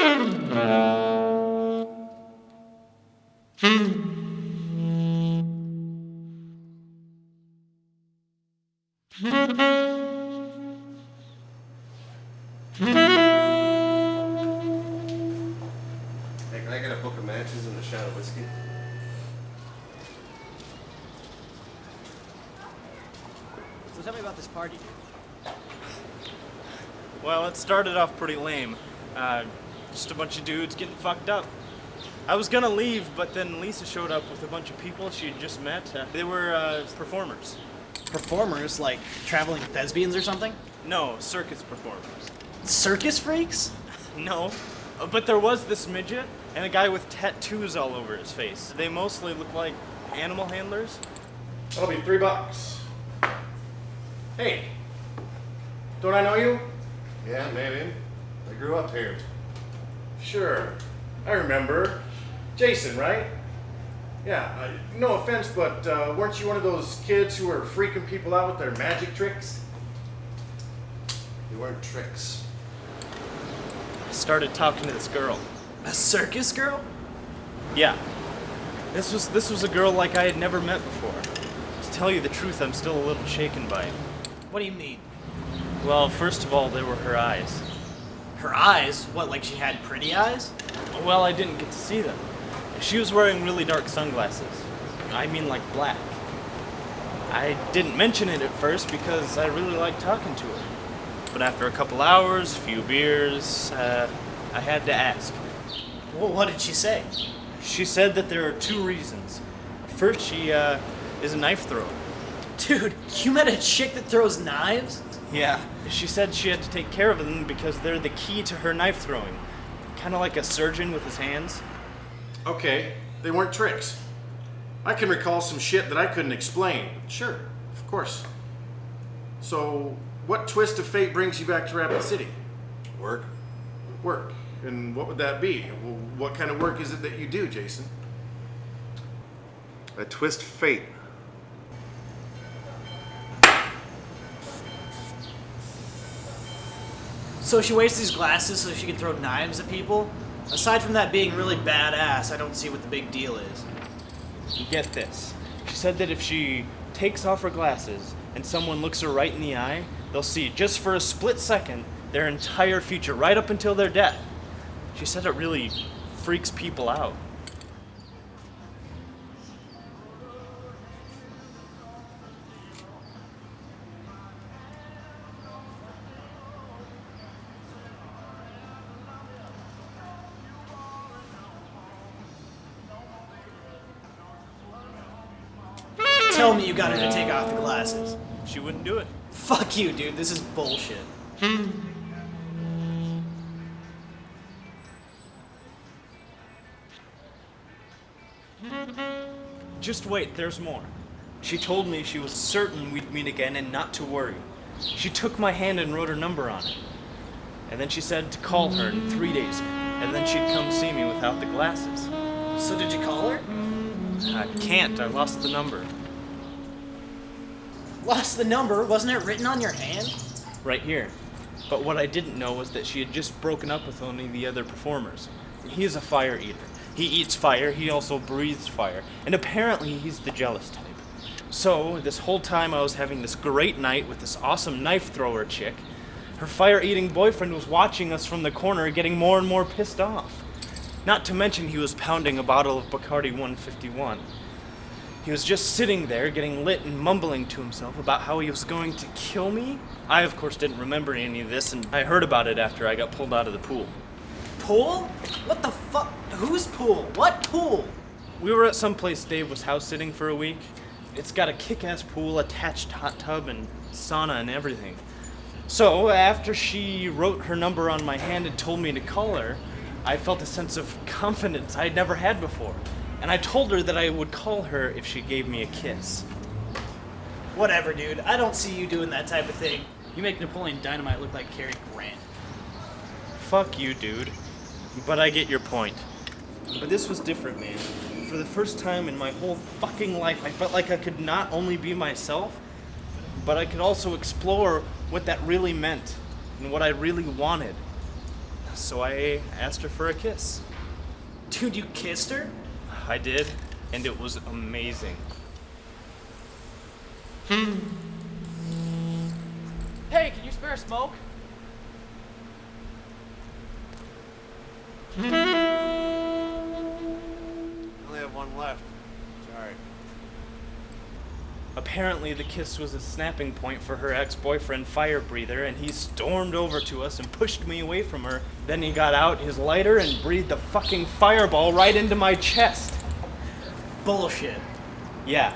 Hey, can I get a book of matches and a shot of whiskey? So tell me about this party, dude. Well, it started off pretty lame. Just a bunch of dudes getting fucked up. I was gonna leave, but then Lisa showed up with a bunch of people she had just met. They were performers. Performers? Like traveling thespians or something? No, circus performers. Circus freaks? No, but there was this midget and a guy with tattoos all over his face. They mostly look like animal handlers. That'll be $3. Hey, don't I know you? Yeah, maybe. I grew up here. Sure, I remember. Jason, right? Yeah, no offense, but weren't you one of those kids who were freaking people out with their magic tricks? They weren't tricks. I started talking to this girl. A circus girl? Yeah. This was a girl like I had never met before. To tell you the truth, I'm still a little shaken by it. What do you mean? Well, first of all, they were her eyes. Her eyes? What, like she had pretty eyes? Well, I didn't get to see them. She was wearing really dark sunglasses. I mean like black. I didn't mention it at first because I really liked talking to her. But after a couple hours, a few beers, I had to ask. Well, what did she say? She said that there are two reasons. First, she is a knife thrower. Dude, you met a chick that throws knives? Yeah. She said she had to take care of them because they're the key to her knife throwing. Kind of like a surgeon with his hands. Okay, they weren't tricks. I can recall some shit that I couldn't explain. Sure, of course. So, what twist of fate brings you back to Rapid City? Work? Work. And what would that be? What kind of work is it that you do, Jason? I twist fate. So she wears these glasses so she can throw knives at people? Aside from that being really badass, I don't see what the big deal is. Get this. She said that if she takes off her glasses and someone looks her right in the eye, they'll see just for a split second their entire future, right up until their death. She said it really freaks people out. Tell me you got her to take off the glasses. She wouldn't do it. Fuck you, dude. This is bullshit. Just wait, there's more. She told me she was certain we'd meet again and not to worry. She took my hand and wrote her number on it. And then she said to call her in 3 days, and then she'd come see me without the glasses. So did you call her? I can't, I lost the number. Lost the number? Wasn't it written on your hand? Right here. But what I didn't know was that she had just broken up with one of the other performers. He is a fire eater. He eats fire, he also breathes fire, and apparently he's the jealous type. So, this whole time I was having this great night with this awesome knife thrower chick, her fire-eating boyfriend was watching us from the corner getting more and more pissed off. Not to mention he was pounding a bottle of Bacardi 151. He was just sitting there getting lit and mumbling to himself about how he was going to kill me. I, of course, didn't remember any of this, and I heard about it after I got pulled out of the pool. Pool? What the fuck? Whose pool? What pool? We were at some place Dave was house sitting for a week. It's got a kick-ass pool, attached hot tub, and sauna and everything. So, after she wrote her number on my hand and told me to call her, I felt a sense of confidence I'd never had before. And I told her that I would call her if she gave me a kiss. Whatever, dude. I don't see you doing that type of thing. You make Napoleon Dynamite look like Cary Grant. Fuck you, dude. But I get your point. But this was different, man. For the first time in my whole fucking life, I felt like I could not only be myself, but I could also explore what that really meant and what I really wanted. So I asked her for a kiss. Dude, you kissed her? I did, and it was amazing. Hey, can you spare a smoke? I only have one left. Sorry. Apparently, the kiss was a snapping point for her ex-boyfriend, Fire Breather, and he stormed over to us and pushed me away from her. Then he got out his lighter and breathed a fucking fireball right into my chest. Bullshit. Yeah.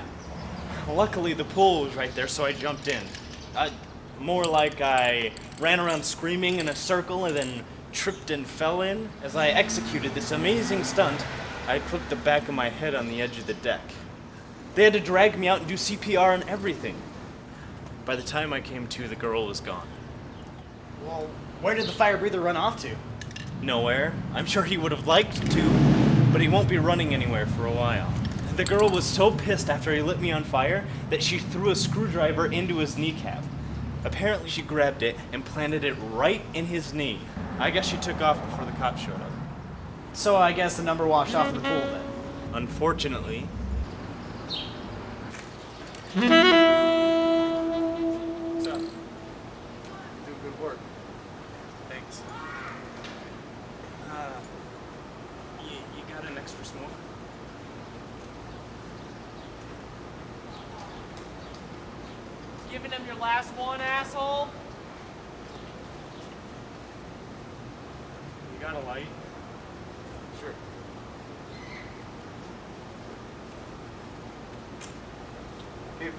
Luckily, the pool was right there, so I jumped in. More like I ran around screaming in a circle and then tripped and fell in. As I executed this amazing stunt, I clipped the back of my head on the edge of the deck. They had to drag me out and do CPR and everything. By the time I came to, the girl was gone. Well, where did the fire breather run off to? Nowhere. I'm sure he would have liked to, but he won't be running anywhere for a while. The girl was so pissed after he lit me on fire that she threw a screwdriver into his kneecap. Apparently she grabbed it and planted it right in his knee. I guess she took off before the cops showed up. So I guess the number washed off in the pool then. Unfortunately, What's up? You do good work. thanks. You got an extra smoke? Giving him your last one, asshole? You got a light? Sure. Here.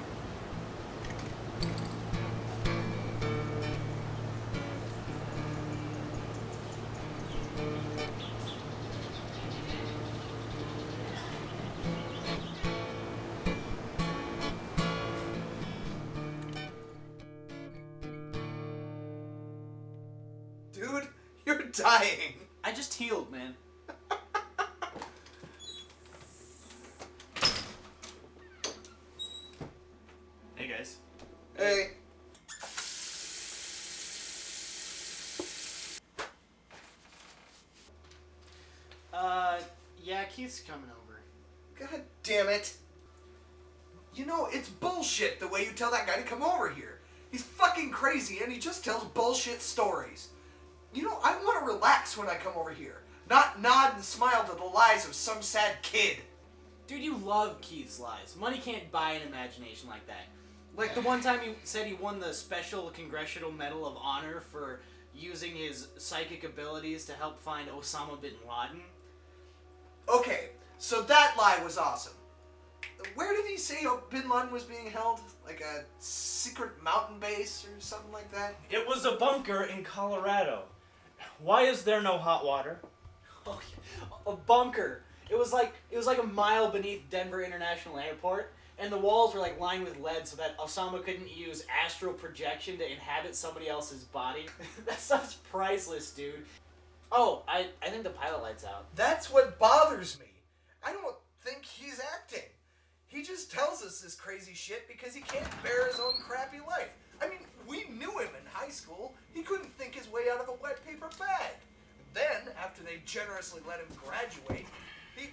Dude, you're dying. I just healed, man. Hey guys. Hey. Yeah, Keith's coming over. God damn it. You know, it's bullshit the way you tell that guy to come over here. He's fucking crazy and he just tells bullshit stories. You know, I want to relax when I come over here, not nod and smile to the lies of some sad kid. Dude, you love Keith's lies. Money can't buy an imagination like that. Like the one time he said he won the Special Congressional Medal of Honor for using his psychic abilities to help find Osama bin Laden. Okay, so that lie was awesome. Where did he say Bin Laden was being held? Like a secret mountain base or something like that? It was a bunker in Colorado. Why is there no hot water? Oh, a bunker. It was like a mile beneath Denver International Airport, and the walls were like lined with lead so that Osama couldn't use astral projection to inhabit somebody else's body. That stuff's priceless, dude. Oh, I think the pilot light's out. That's what bothers me. I don't think he's acting. He just tells us this crazy shit because he can't bear his own crappy life. I mean, we knew him in high school. He couldn't think his way out of a wet paper bag. Then, after they generously let him graduate, he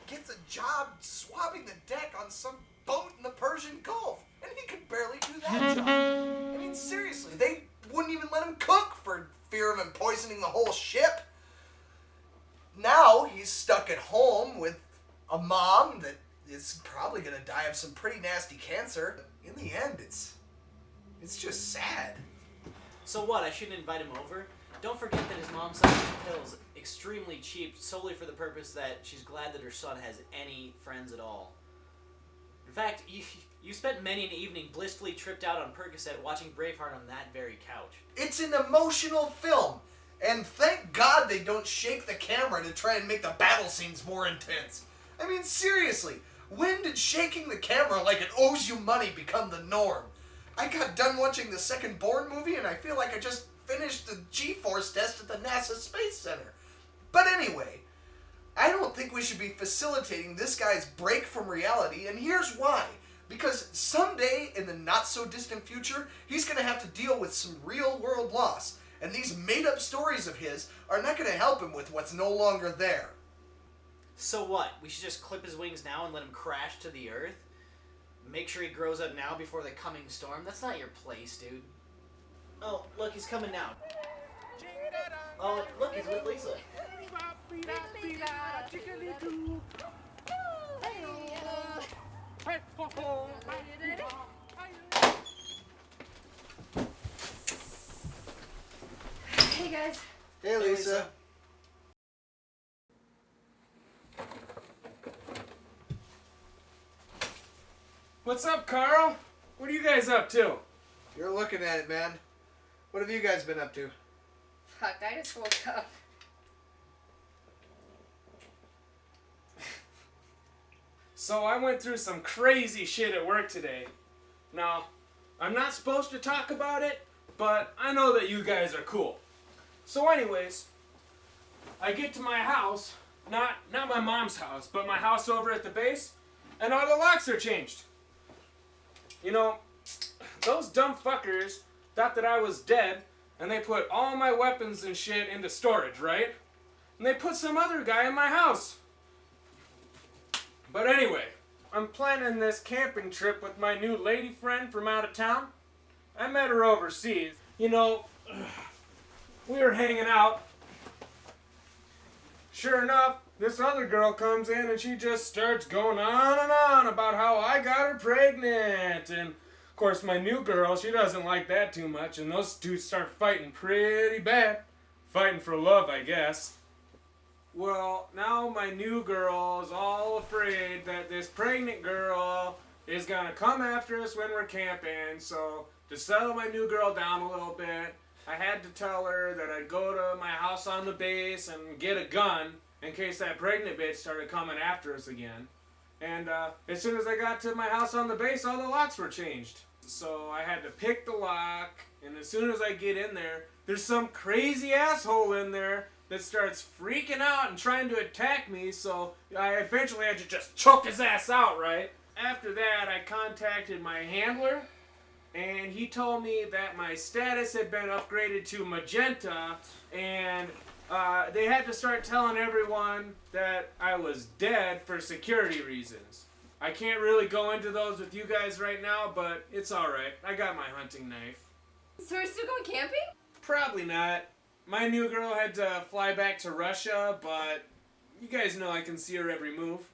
gets a job swabbing the deck on some boat in the Persian Gulf. And he could barely do that job. I mean, seriously, they wouldn't even let him cook for fear of him poisoning the whole ship. Now he's stuck at home with a mom that is probably going to die of some pretty nasty cancer. In the end, it's just sad. So what, I shouldn't invite him over? Don't forget that his mom sells his pills extremely cheap solely for the purpose that she's glad that her son has any friends at all. In fact, you spent many an evening blissfully tripped out on Percocet watching Braveheart on that very couch. It's an emotional film. And thank God they don't shake the camera to try and make the battle scenes more intense. I mean, seriously, when did shaking the camera like it owes you money become the norm? I got done watching the second Bourne movie and I feel like I just finished the G-force test at the NASA Space Center. But anyway, I don't think we should be facilitating this guy's break from reality, and here's why. Because someday in the not-so-distant future, he's going to have to deal with some real-world loss. And these made-up stories of his are not going to help him with what's no longer there. So what? We should just clip his wings now and let him crash to the earth? Make sure he grows up now before the coming storm? That's not your place, dude. Oh, look, he's coming now. Oh, look, he's with Lisa. Hey guys. Hey, Lisa. What's up, Carl? What are you guys up to? You're looking at it, man. What have you guys been up to? Fuck, I just woke up. So I went through some crazy shit at work today. Now, I'm not supposed to talk about it, but I know that you guys are cool. So anyways, I get to my house, not my mom's house, but my house over at the base, and all the locks are changed. You know, those dumb fuckers thought that I was dead, and they put all my weapons and shit into storage, right? And they put some other guy in my house. But anyway, I'm planning this camping trip with my new lady friend from out of town. I met her overseas. You know, we were hanging out. Sure enough, this other girl comes in and she just starts going on and on about how I got her pregnant. And of course, my new girl, she doesn't like that too much. And those two start fighting pretty bad. Fighting for love, I guess. Well, now my new girl is all afraid that this pregnant girl is gonna come after us when we're camping. So to settle my new girl down a little bit, I had to tell her that I'd go to my house on the base and get a gun in case that pregnant bitch started coming after us again. And as soon as I got to my house on the base, all the locks were changed. So I had to pick the lock, and as soon as I get in there, there's some crazy asshole in there that starts freaking out and trying to attack me, so I eventually had to just choke his ass out, right? After that, I contacted my handler, and he told me that my status had been upgraded to magenta, and they had to start telling everyone that I was dead for security reasons. I can't really go into those with you guys right now, but it's alright. I got my hunting knife. So we're still going camping? Probably not. My new girl had to fly back to Russia, but you guys know I can see her every move.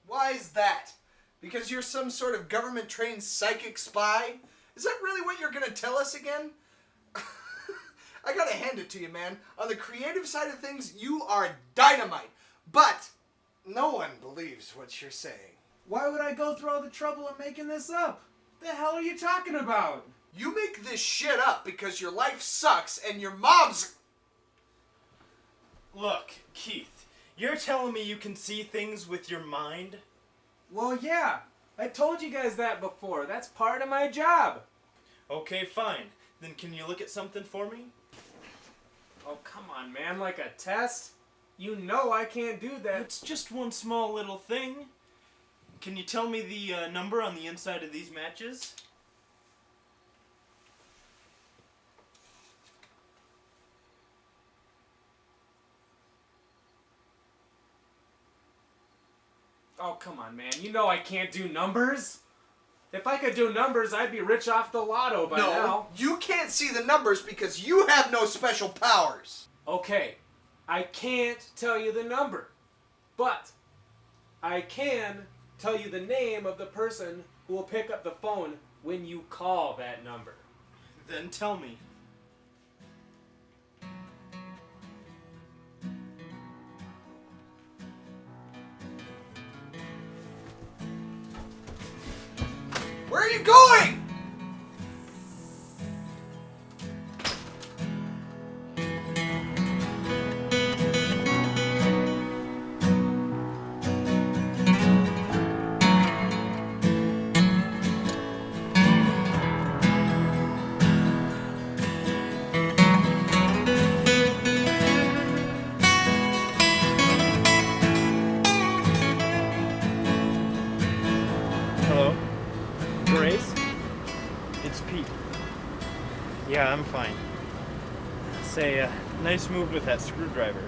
Why is that? Because you're some sort of government-trained psychic spy? Is that really what you're gonna tell us again? I gotta hand it to you, man. On the creative side of things, you are dynamite. But no one believes what you're saying. Why would I go through all the trouble of making this up? The hell are you talking about? You make this shit up because your life sucks and your mom's... Look, Keith, you're telling me you can see things with your mind? Well, yeah. I told you guys that before. That's part of my job. Okay, fine. Then can you look at something for me? Oh, come on, man. Like a test? You know I can't do that. It's just one small little thing. Can you tell me the number on the inside of these matches? Oh, come on, man. You know I can't do numbers. If I could do numbers, I'd be rich off the lotto by now. No, you can't see the numbers because you have no special powers. Okay, I can't tell you the number, but I can tell you the name of the person who will pick up the phone when you call that number. Then tell me. Where are you going? Hello? Grace? say, nice move with that screwdriver.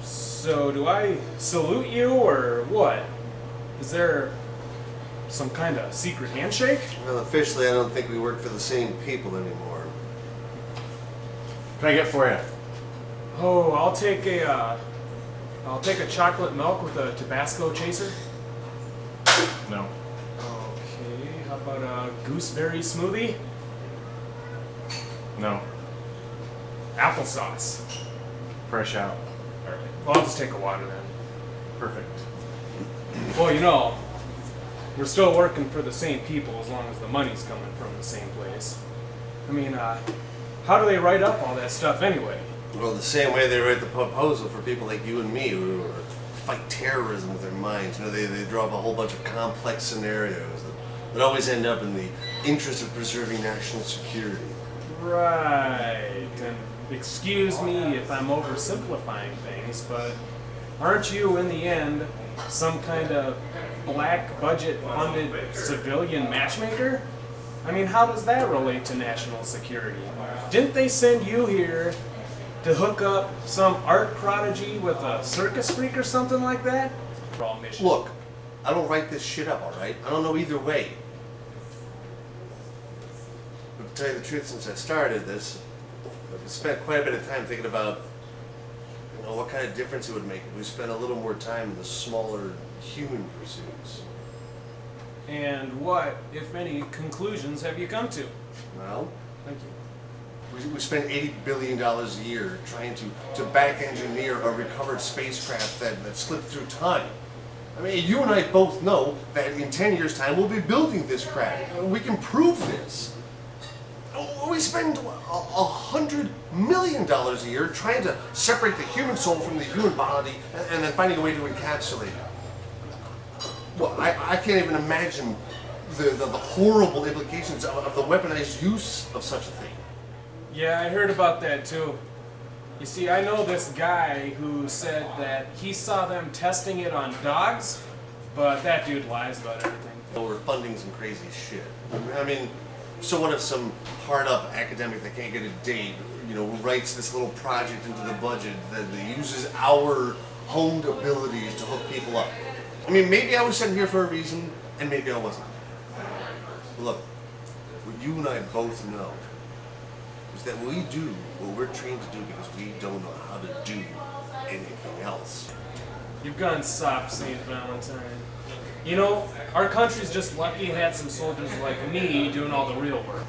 So, do I salute you or what? Is there some kind of secret handshake? Well, officially, I don't think we work for the same people anymore. What can I get for you? Oh, I'll take a chocolate milk with a Tabasco chaser. No. Okay, how about a gooseberry smoothie? No. Applesauce. Fresh out. Alright, well, I'll just take a water then. Perfect. Well, you know, we're still working for the same people as long as the money's coming from the same place. I mean, how do they write up all that stuff anyway? Well, the same way they write the proposal for people like you and me who fight terrorism with their minds. You know, they draw up a whole bunch of complex scenarios that always end up in the interest of preserving national security. Right, and excuse me if I'm oversimplifying things, but aren't you, in the end, some kind of black budget funded civilian matchmaker? I mean, how does that relate to national security? Didn't they send you here to hook up some art prodigy with a circus freak or something like that? Look, I don't write this shit up, alright? I don't know either way. But to tell you the truth, since I started this, I've spent quite a bit of time thinking about, you know, what kind of difference it would make if we spent a little more time in the smaller human pursuits. And what, if any, conclusions have you come to? Well, Thank you. we spend $80 billion a year trying to back engineer a recovered spacecraft that slipped through time. I mean, you and I both know that in 10 years' time we'll be building this craft. We can prove this. We spend $100 million a year trying to separate the human soul from the human body and then finding a way to encapsulate it. Well, I can't even imagine the horrible implications of the weaponized use of such a thing. Yeah, I heard about that too. You see, I know this guy who said that he saw them testing it on dogs, but that dude lies about everything. We're funding some crazy shit. I mean, so what if some hard-up academic that can't get a date, you know, writes this little project into the budget that uses our honed abilities to hook people up? I mean, maybe I was sent here for a reason, and maybe I wasn't. Look, what you and I both know is that we do what we're trained to do because we don't know how to do anything else. You've gone soft, St. Valentine. You know, our country's just lucky it had some soldiers like me doing all the real work.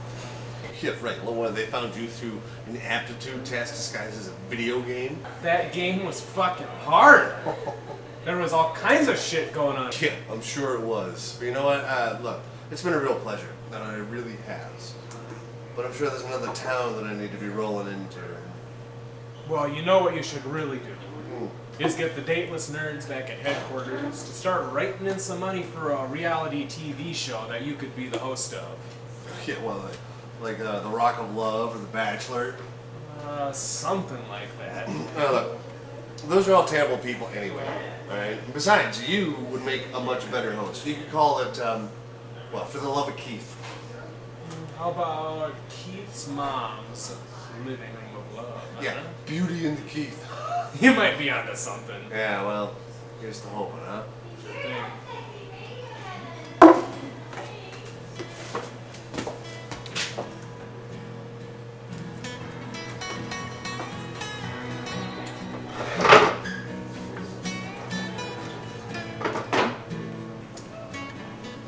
Yeah, right. Well, what, they found you through an aptitude test disguised as a video game? That game was fucking hard. There was all kinds of shit going on. Yeah, I'm sure it was. But you know what? Look, it's been a real pleasure. And it really has. But I'm sure there's another town that I need to be rolling into. Well, you know what you should really do? Is get the dateless nerds back at headquarters to start writing in some money for a reality TV show that you could be the host of. Yeah, well, like The Rock of Love or The Bachelor. Something like that. Look, those are all terrible people anyway, alright? Besides, you would make a much better host. You could call it, well, For the Love of Keith. How about Keith's mom's living room of love? Yeah, Huh? Beauty and the Keith. You might be onto something. Yeah, well, here's to hoping, huh?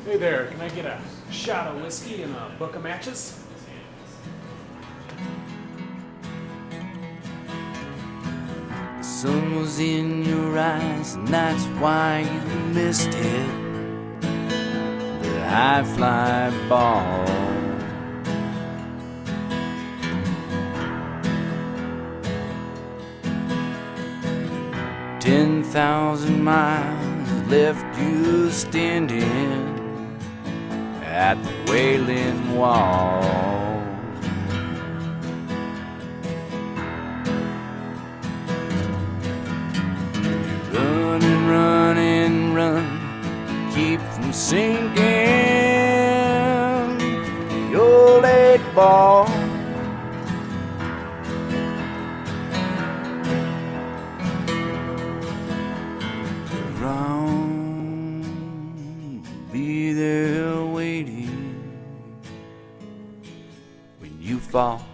Hey there, can I get a shot of whiskey and a book of matches? The sun was in your eyes, and that's why you missed it. The high fly ball. 10,000 miles left you standing at the Wailing Wall. Run and run and run, keep from sinking the old 8-ball. Be there waiting when you fall.